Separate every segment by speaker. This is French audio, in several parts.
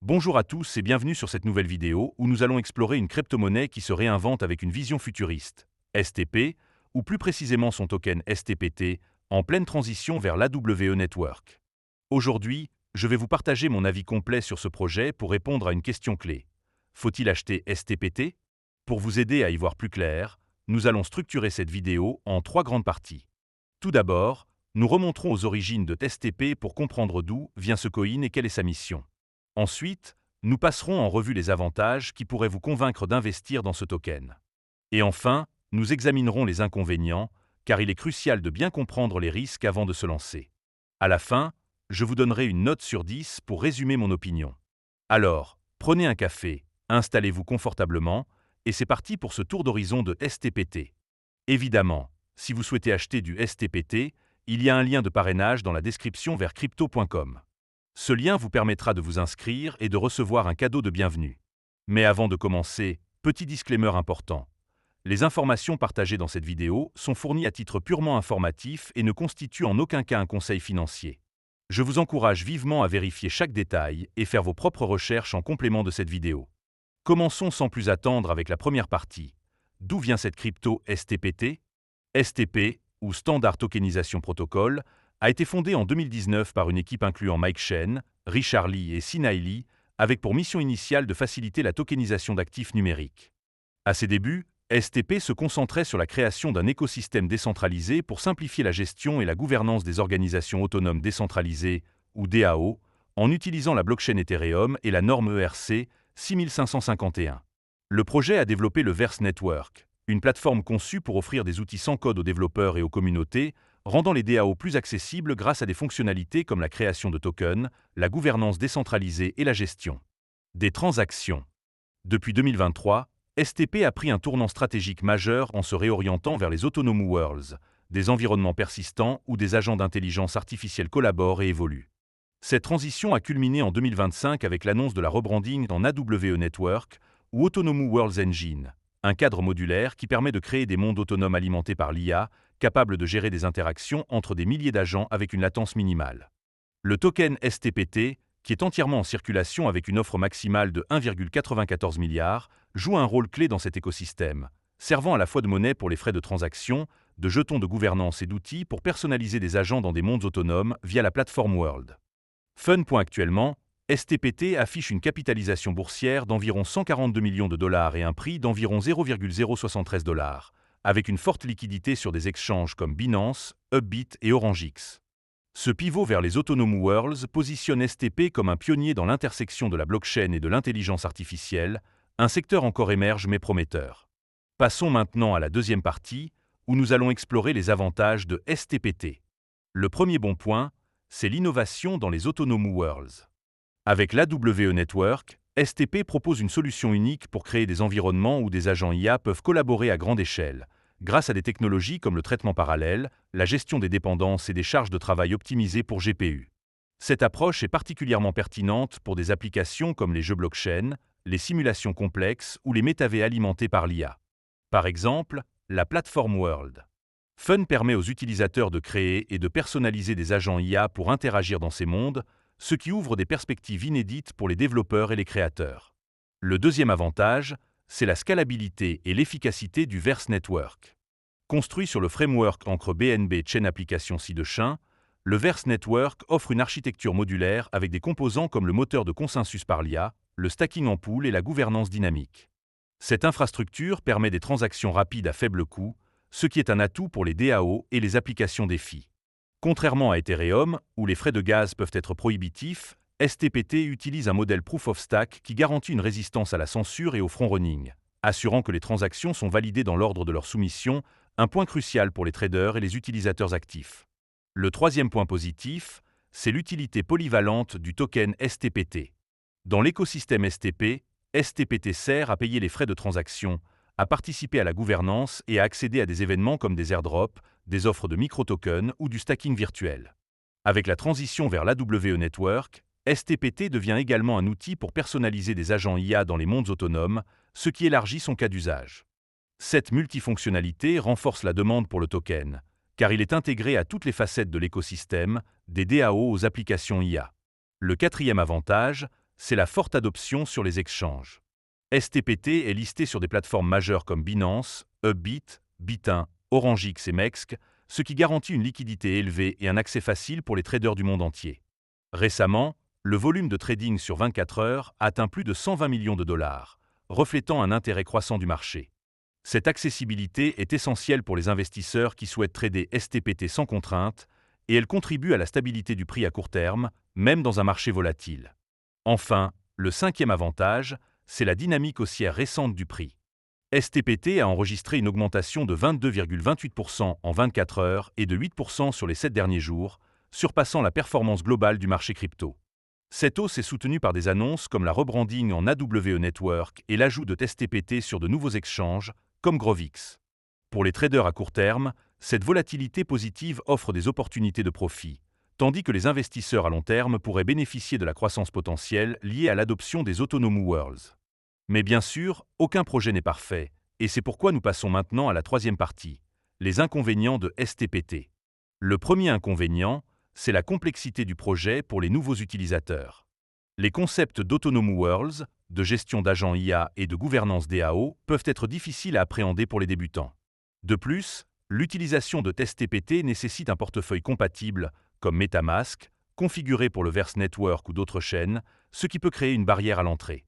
Speaker 1: Bonjour à tous et bienvenue sur cette nouvelle vidéo où nous allons explorer une crypto-monnaie qui se réinvente avec une vision futuriste, STP, ou plus précisément son token STPT, en pleine transition vers l'AWE Network. Aujourd'hui, je vais vous partager mon avis complet sur ce projet pour répondre à une question clé. Faut-il acheter STPT? Pour vous aider à y voir plus clair, nous allons structurer cette vidéo en 3 grandes parties. Tout d'abord, nous remonterons aux origines de STP pour comprendre d'où vient ce coin et quelle est sa mission. Ensuite, nous passerons en revue les avantages qui pourraient vous convaincre d'investir dans ce token. Et enfin, nous examinerons les inconvénients, car il est crucial de bien comprendre les risques avant de se lancer. À la fin, je vous donnerai une note sur 10 pour résumer mon opinion. Alors, prenez un café, installez-vous confortablement, et c'est parti pour ce tour d'horizon de STPT. Évidemment, si vous souhaitez acheter du STPT, il y a un lien de parrainage dans la description vers crypto.com. Ce lien vous permettra de vous inscrire et de recevoir un cadeau de bienvenue. Mais avant de commencer, petit disclaimer important. Les informations partagées dans cette vidéo sont fournies à titre purement informatif et ne constituent en aucun cas un conseil financier. Je vous encourage vivement à vérifier chaque détail et faire vos propres recherches en complément de cette vidéo. Commençons sans plus attendre avec la première partie. D'où vient cette crypto STPT? STP, ou Standard Tokenisation Protocol, a été fondée en 2019 par une équipe incluant Mike Chen, Richard Lee et Sinai Lee, avec pour mission initiale de faciliter la tokenisation d'actifs numériques. À ses débuts, STP se concentrait sur la création d'un écosystème décentralisé pour simplifier la gestion et la gouvernance des organisations autonomes décentralisées, ou DAO, en utilisant la blockchain Ethereum et la norme ERC 6551. Le projet a développé le Verse Network, une plateforme conçue pour offrir des outils sans code aux développeurs et aux communautés, rendant les DAO plus accessibles grâce à des fonctionnalités comme la création de tokens, la gouvernance décentralisée et la gestion des transactions. Depuis 2023, STP a pris un tournant stratégique majeur en se réorientant vers les Autonomous Worlds, des environnements persistants où des agents d'intelligence artificielle collaborent et évoluent. Cette transition a culminé en 2025 avec l'annonce de la rebranding en AWE Network ou Autonomous Worlds Engine, un cadre modulaire qui permet de créer des mondes autonomes alimentés par l'IA, capables de gérer des interactions entre des milliers d'agents avec une latence minimale. Le token STPT, qui est entièrement en circulation avec une offre maximale de 1,94 milliard, joue un rôle clé dans cet écosystème, servant à la fois de monnaie pour les frais de transaction, de jetons de gouvernance et d'outils pour personnaliser des agents dans des mondes autonomes via la plateforme World. Fun.actuellement, STPT affiche une capitalisation boursière d'environ 142 millions de dollars et un prix d'environ 0,073 $, avec une forte liquidité sur des exchanges comme Binance, Upbit et OrangeX. Ce pivot vers les Autonomous Worlds positionne STP comme un pionnier dans l'intersection de la blockchain et de l'intelligence artificielle, un secteur encore émerge mais prometteur. Passons maintenant à la deuxième partie, où nous allons explorer les avantages de STPT. Le premier bon point, c'est l'innovation dans les Autonomous Worlds. Avec l'AWE Network, STP propose une solution unique pour créer des environnements où des agents IA peuvent collaborer à grande échelle, grâce à des technologies comme le traitement parallèle, la gestion des dépendances et des charges de travail optimisées pour GPU. Cette approche est particulièrement pertinente pour des applications comme les jeux blockchain, les simulations complexes ou les métavers alimentés par l'IA. Par exemple, la plateforme World. Fun permet aux utilisateurs de créer et de personnaliser des agents IA pour interagir dans ces mondes, ce qui ouvre des perspectives inédites pour les développeurs et les créateurs. Le deuxième avantage, c'est la scalabilité et l'efficacité du Verse Network. Construit sur le framework Encre BNB Chain Application ci-dessus, le Verse Network offre une architecture modulaire avec des composants comme le moteur de consensus par l'IA, le stacking en pool et la gouvernance dynamique. Cette infrastructure permet des transactions rapides à faible coût, ce qui est un atout pour les DAO et les applications défi. Contrairement à Ethereum, où les frais de gaz peuvent être prohibitifs, STPT utilise un modèle Proof of Stake qui garantit une résistance à la censure et au front-running, assurant que les transactions sont validées dans l'ordre de leur soumission, un point crucial pour les traders et les utilisateurs actifs. Le troisième point positif, c'est l'utilité polyvalente du token STPT. Dans l'écosystème STP, STPT sert à payer les frais de transaction, à participer à la gouvernance et à accéder à des événements comme des airdrops, des offres de micro-tokens ou du stacking virtuel. Avec la transition vers l'AWE Network, STPT devient également un outil pour personnaliser des agents IA dans les mondes autonomes, ce qui élargit son cas d'usage. Cette multifonctionnalité renforce la demande pour le token, car il est intégré à toutes les facettes de l'écosystème, des DAO aux applications IA. Le quatrième avantage, c'est la forte adoption sur les exchanges. STPT est listé sur des plateformes majeures comme Binance, Upbit, Bit1, OrangeX et MEXC, ce qui garantit une liquidité élevée et un accès facile pour les traders du monde entier. Récemment, le volume de trading sur 24 heures a atteint plus de 120 millions de dollars, reflétant un intérêt croissant du marché. Cette accessibilité est essentielle pour les investisseurs qui souhaitent trader STPT sans contrainte, et elle contribue à la stabilité du prix à court terme, même dans un marché volatile. Enfin, le cinquième avantage, c'est la dynamique haussière récente du prix. STPT a enregistré une augmentation de 22,28% en 24 heures et de 8% sur les 7 derniers jours, surpassant la performance globale du marché crypto. Cette hausse est soutenue par des annonces comme la rebranding en AWE Network et l'ajout de STPT sur de nouveaux exchanges, comme Grovix. Pour les traders à court terme, cette volatilité positive offre des opportunités de profit, tandis que les investisseurs à long terme pourraient bénéficier de la croissance potentielle liée à l'adoption des Autonomous Worlds. Mais bien sûr, aucun projet n'est parfait, et c'est pourquoi nous passons maintenant à la troisième partie, les inconvénients de STPT. Le premier inconvénient, c'est la complexité du projet pour les nouveaux utilisateurs. Les concepts d'Autonomous Worlds, de gestion d'agents IA et de gouvernance DAO peuvent être difficiles à appréhender pour les débutants. De plus, l'utilisation de STPT nécessite un portefeuille compatible, comme MetaMask, configuré pour le Verse Network ou d'autres chaînes, ce qui peut créer une barrière à l'entrée.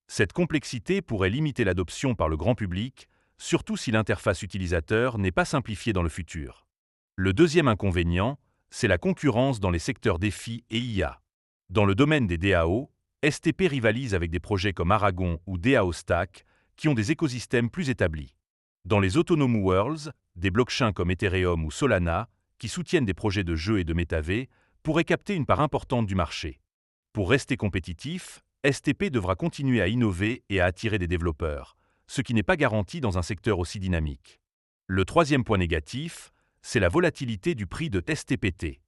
Speaker 1: Cette complexité pourrait limiter l'adoption par le grand public, surtout si l'interface utilisateur n'est pas simplifiée dans le futur. Le deuxième inconvénient, c'est la concurrence dans les secteurs DeFi et IA. Dans le domaine des DAO, STP rivalise avec des projets comme Aragon ou DAO Stack, qui ont des écosystèmes plus établis. Dans les Autonomous Worlds, des blockchains comme Ethereum ou Solana, qui soutiennent des projets de jeux et de métavers, pourraient capter une part importante du marché. Pour rester compétitif, STP devra continuer à innover et à attirer des développeurs, ce qui n'est pas garanti dans un secteur aussi dynamique. Le troisième point négatif, c'est la volatilité du prix de STPT.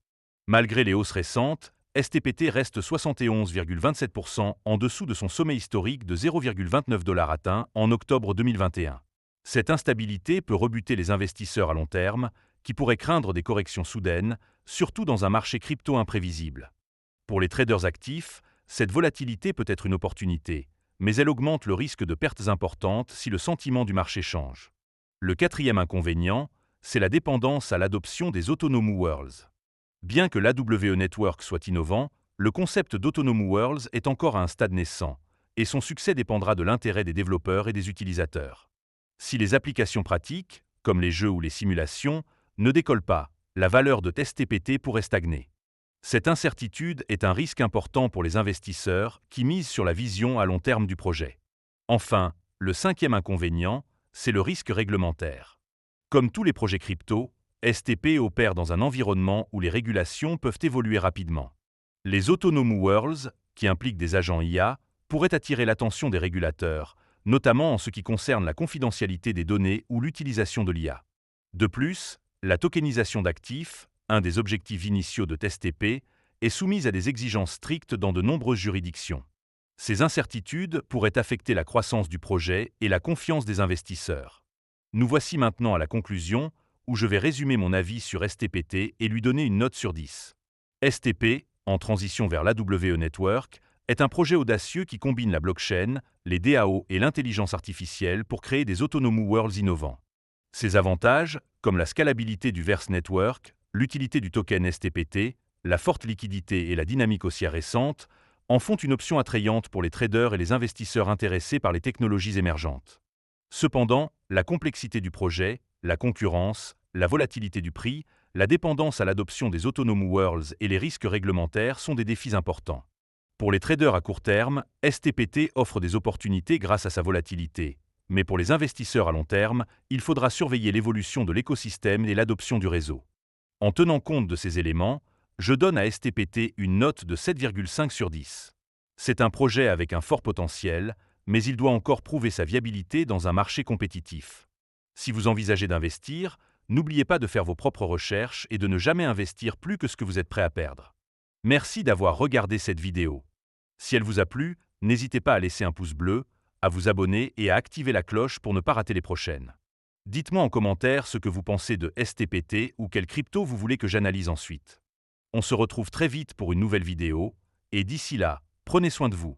Speaker 1: Malgré les hausses récentes, STPT reste 71,27% en dessous de son sommet historique de 0,29 $ atteint en octobre 2021. Cette instabilité peut rebuter les investisseurs à long terme, qui pourraient craindre des corrections soudaines, surtout dans un marché crypto imprévisible. Pour les traders actifs, cette volatilité peut être une opportunité, mais elle augmente le risque de pertes importantes si le sentiment du marché change. Le quatrième inconvénient, c'est la dépendance à l'adoption des Autonomous Worlds. Bien que l'AWE Network soit innovant, le concept d'Autonomous Worlds est encore à un stade naissant, et son succès dépendra de l'intérêt des développeurs et des utilisateurs. Si les applications pratiques, comme les jeux ou les simulations, ne décollent pas, la valeur de STPT pourrait stagner. Cette incertitude est un risque important pour les investisseurs qui misent sur la vision à long terme du projet. Enfin, le cinquième inconvénient, c'est le risque réglementaire. Comme tous les projets crypto, STP opère dans un environnement où les régulations peuvent évoluer rapidement. Les Autonomous Worlds, qui impliquent des agents IA, pourraient attirer l'attention des régulateurs, notamment en ce qui concerne la confidentialité des données ou l'utilisation de l'IA. De plus, la tokenisation d'actifs, un des objectifs initiaux de STP, est soumise à des exigences strictes dans de nombreuses juridictions. Ces incertitudes pourraient affecter la croissance du projet et la confiance des investisseurs. Nous voici maintenant à la conclusion, où je vais résumer mon avis sur STPT et lui donner une note sur 10. STP, en transition vers l'AWE Network, est un projet audacieux qui combine la blockchain, les DAO et l'intelligence artificielle pour créer des Autonomous Worlds innovants. Ses avantages, comme la scalabilité du Verse Network, l'utilité du token STPT, la forte liquidité et la dynamique haussière récente, en font une option attrayante pour les traders et les investisseurs intéressés par les technologies émergentes. Cependant, la complexité du projet, la concurrence, la volatilité du prix, la dépendance à l'adoption des Autonomous Worlds et les risques réglementaires sont des défis importants. Pour les traders à court terme, STPT offre des opportunités grâce à sa volatilité. Mais pour les investisseurs à long terme, il faudra surveiller l'évolution de l'écosystème et l'adoption du réseau. En tenant compte de ces éléments, je donne à STPT une note de 7,5 sur 10. C'est un projet avec un fort potentiel, mais il doit encore prouver sa viabilité dans un marché compétitif. Si vous envisagez d'investir, n'oubliez pas de faire vos propres recherches et de ne jamais investir plus que ce que vous êtes prêt à perdre. Merci d'avoir regardé cette vidéo. Si elle vous a plu, n'hésitez pas à laisser un pouce bleu, à vous abonner et à activer la cloche pour ne pas rater les prochaines. Dites-moi en commentaire ce que vous pensez de STPT ou quelle crypto vous voulez que j'analyse ensuite. On se retrouve très vite pour une nouvelle vidéo, et d'ici là, prenez soin de vous.